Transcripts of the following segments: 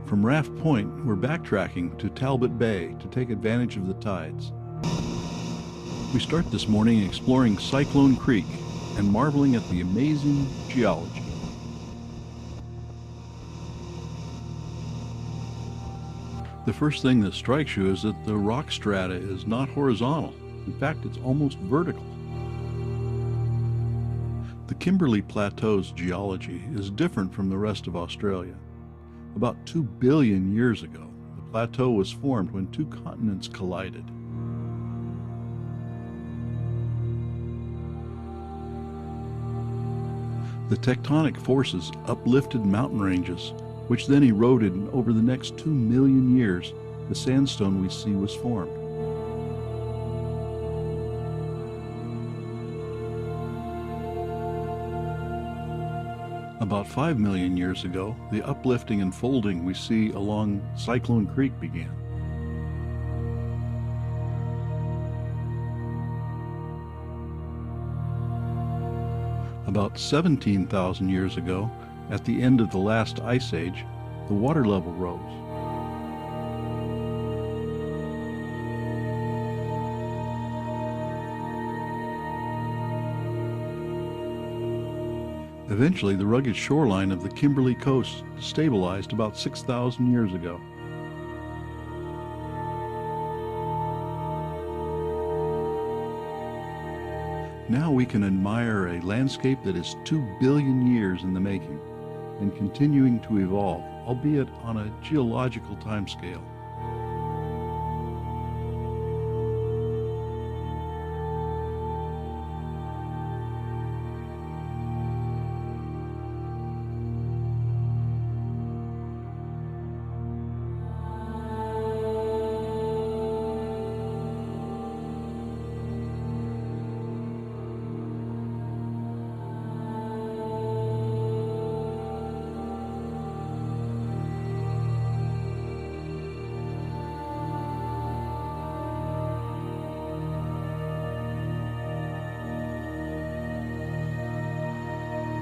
From Raft Point, we're backtracking to Talbot Bay to take advantage of the tides. We start this morning exploring Cyclone Creek and marveling at the amazing geology. The first thing that strikes you is that the rock strata is not horizontal. In fact, it's almost vertical. The Kimberley Plateau's geology is different from the rest of Australia. About 2 billion years ago, the plateau was formed when two continents collided. The tectonic forces uplifted mountain ranges, which then eroded, and over the next 2 million years, the sandstone we see was formed. About 5 million years ago, the uplifting and folding we see along Cyclone Creek began. About 17,000 years ago, at the end of the last ice age, the water level rose. Eventually, the rugged shoreline of the Kimberley Coast stabilized about 6,000 years ago. Now we can admire a landscape that is 2 billion years in the making and continuing to evolve, albeit on a geological timescale.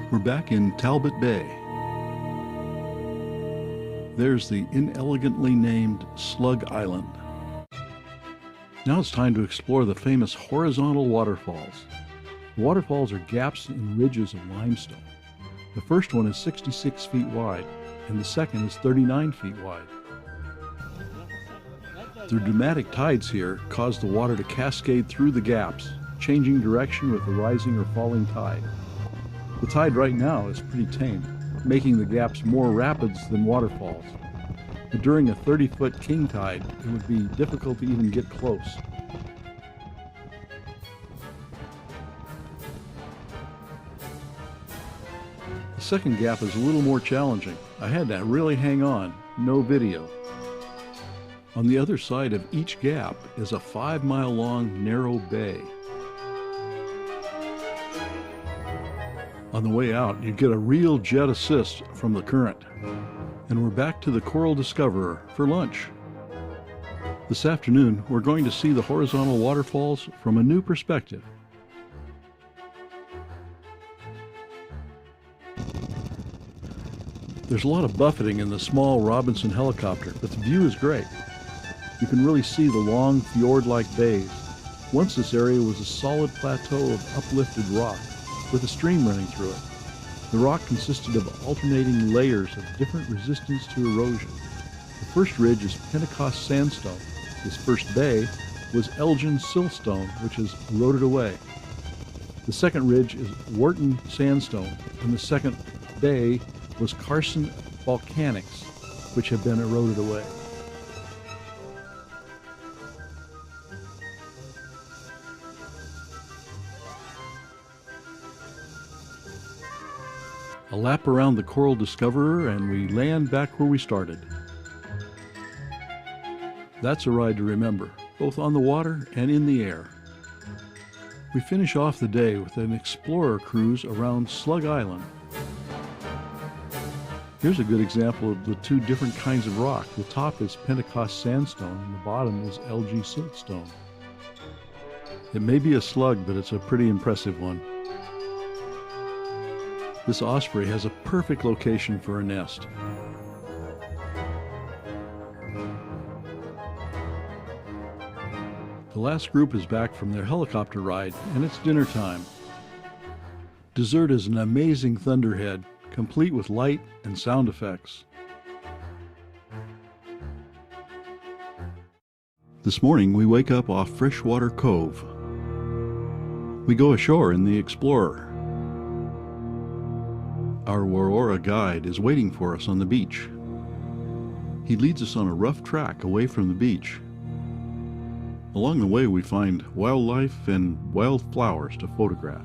We're back in Talbot Bay. There's the inelegantly named Slug Island. Now it's time to explore the famous horizontal waterfalls. The waterfalls are gaps in ridges of limestone. The first one is 66 feet wide, and the second is 39 feet wide. The dramatic tides here cause the water to cascade through the gaps, changing direction with the rising or falling tide. The tide right now is pretty tame, making the gaps more rapids than waterfalls. But during a 30-foot king tide, it would be difficult to even get close. The second gap is a little more challenging. I had to really hang on, no video. On the other side of each gap is a 5-mile-long narrow bay. On the way out, you get a real jet assist from the current. And we're back to the Coral Discoverer for lunch. This afternoon, we're going to see the horizontal waterfalls from a new perspective. There's a lot of buffeting in the small Robinson helicopter, but the view is great. You can really see the long fjord-like bays. Once this area was a solid plateau of uplifted rock, with a stream running through it. The rock consisted of alternating layers of different resistance to erosion. The first ridge is Pentecost sandstone. This first bay was Elgin siltstone, which has eroded away. The second ridge is Wharton sandstone, and the second bay was Carson volcanics, which have been eroded away. A lap around the Coral Discoverer and we land back where we started. That's a ride to remember, both on the water and in the air. We finish off the day with an explorer cruise around Slug Island. Here's a good example of the two different kinds of rock. The top is Pentecost sandstone and the bottom is LG siltstone. It may be a slug, but it's a pretty impressive one. This osprey has a perfect location for a nest. The last group is back from their helicopter ride, and it's dinner time. Dessert is an amazing thunderhead, complete with light and sound effects. This morning we wake up off Freshwater Cove. We go ashore in the Explorer. Our Worrorra guide is waiting for us on the beach. He leads us on a rough track away from the beach. Along the way we find wildlife and wildflowers to photograph.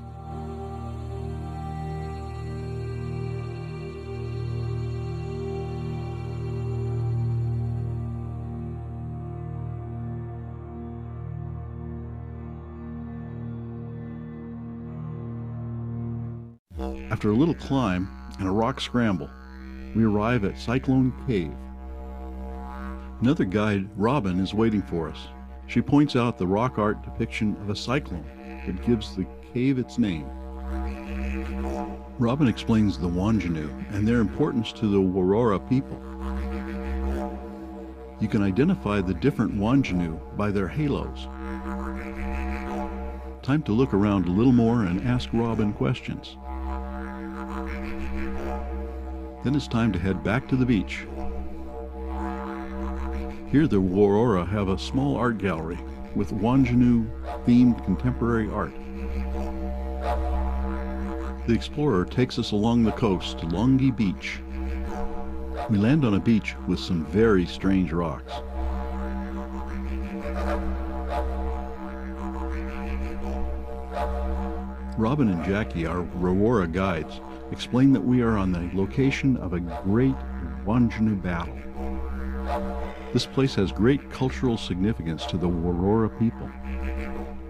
After a little climb and a rock scramble, we arrive at Cyclone Cave. Another guide, Robin, is waiting for us. She points out the rock art depiction of a cyclone that gives the cave its name. Robin explains the Wandjina and their importance to the Worrorra people. You can identify the different Wandjina by their halos. Time to look around a little more and ask Robin questions. Then it's time to head back to the beach. Here the Worrorra have a small art gallery with Wandjina themed contemporary art. The Explorer takes us along the coast to Langgi Beach. We land on a beach with some very strange rocks. Robin and Jackie, our Worrorra guides, explain that we are on the location of a great Wandjina battle. This place has great cultural significance to the Worrorra people.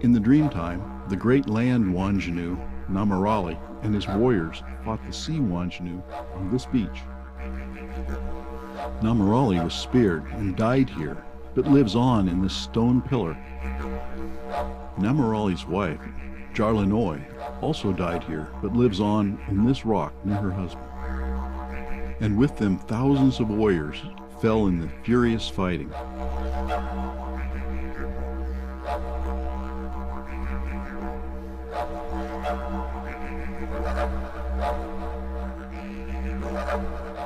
In the Dreamtime, the great land Wandjina, Namarali, and his warriors fought the sea Wandjina on this beach. Namarali was speared and died here, but lives on in this stone pillar. Namarali's wife, Jarlinoy, also died here, but lives on in this rock near her husband. And with them thousands of warriors fell in the furious fighting.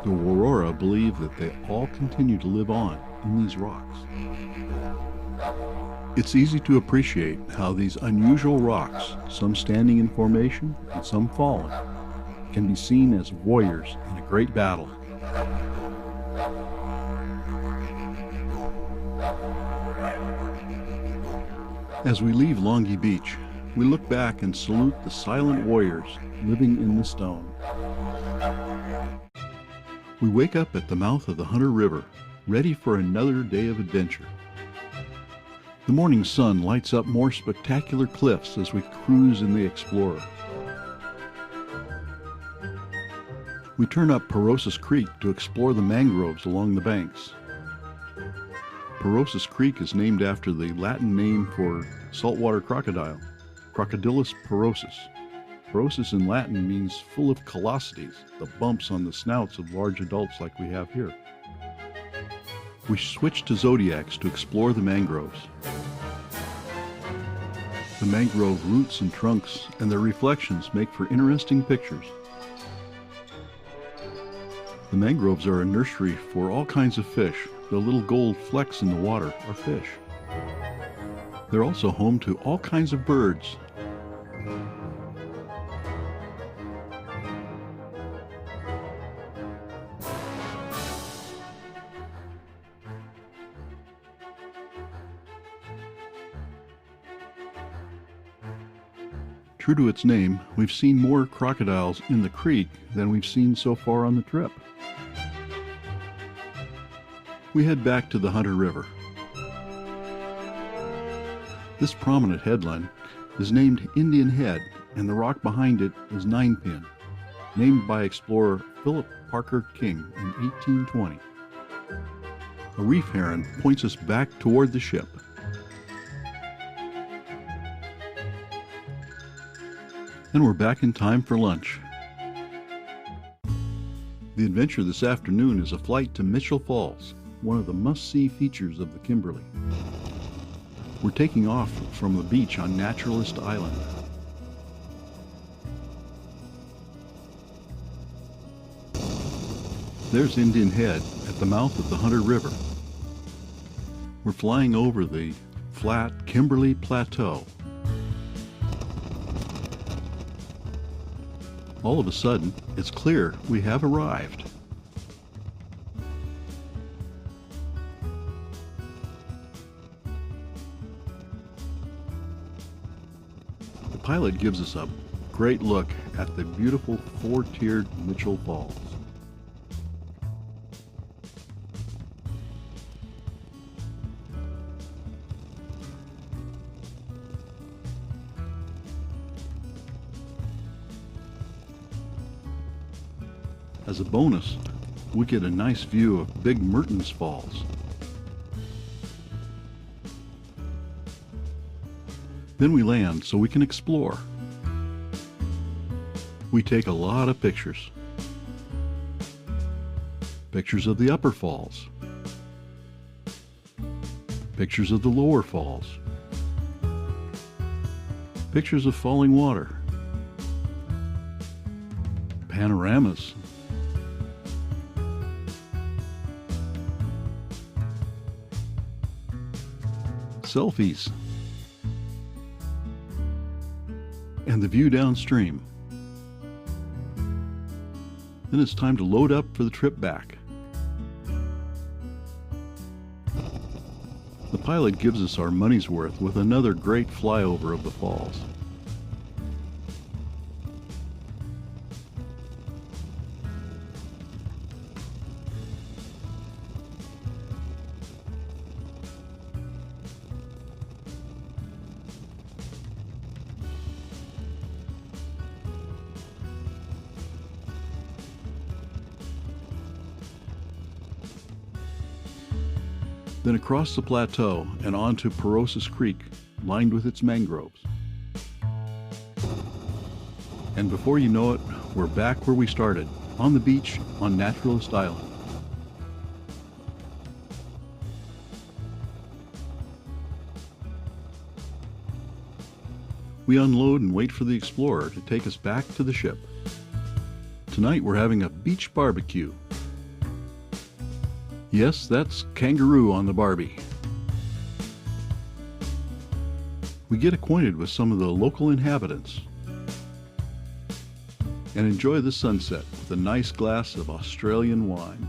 The Worrorra believe that they all continue to live on in these rocks. It's easy to appreciate how these unusual rocks, some standing in formation and some fallen, can be seen as warriors in a great battle. As we leave Langgi Beach, we look back and salute the silent warriors living in the stone. We wake up at the mouth of the Hunter River, ready for another day of adventure. The morning sun lights up more spectacular cliffs as we cruise in the Explorer. We turn up Porosus Creek to explore the mangroves along the banks. Porosus Creek is named after the Latin name for saltwater crocodile, Crocodilus porosus. Porosus in Latin means full of callosities, the bumps on the snouts of large adults like we have here. We switch to zodiacs to explore the mangroves. The mangrove roots and trunks and their reflections make for interesting pictures. The mangroves are a nursery for all kinds of fish. The little gold flecks in the water are fish. They're also home to all kinds of birds. True to its name, we've seen more crocodiles in the creek than we've seen so far on the trip. We head back to the Hunter River. This prominent headland is named Indian Head, and the rock behind it is Ninepin, named by explorer Philip Parker King in 1820. A reef heron points us back toward the ship. And we're back in time for lunch. The adventure this afternoon is a flight to Mitchell Falls, one of the must-see features of the Kimberley. We're taking off from the beach on Naturalist Island. There's Indian Head at the mouth of the Hunter River. We're flying over the flat Kimberley Plateau. All of a sudden, it's clear we have arrived. The pilot gives us a great look at the beautiful four-tiered Mitchell Falls. As a bonus, we get a nice view of Big Mertens Falls. Then we land so we can explore. We take a lot of pictures. Pictures of the upper falls. Pictures of the lower falls. Pictures of falling water. Panoramas. Selfies, and the view downstream. Then it's time to load up for the trip back. The pilot gives us our money's worth with another great flyover of the falls. Then across the plateau and onto Porosus Creek, lined with its mangroves. And before you know it, we're back where we started, on the beach on Naturalist Island. We unload and wait for the explorer to take us back to the ship. Tonight we're having a beach barbecue. Yes, that's kangaroo on the Barbie. We get acquainted with some of the local inhabitants and enjoy the sunset with a nice glass of Australian wine.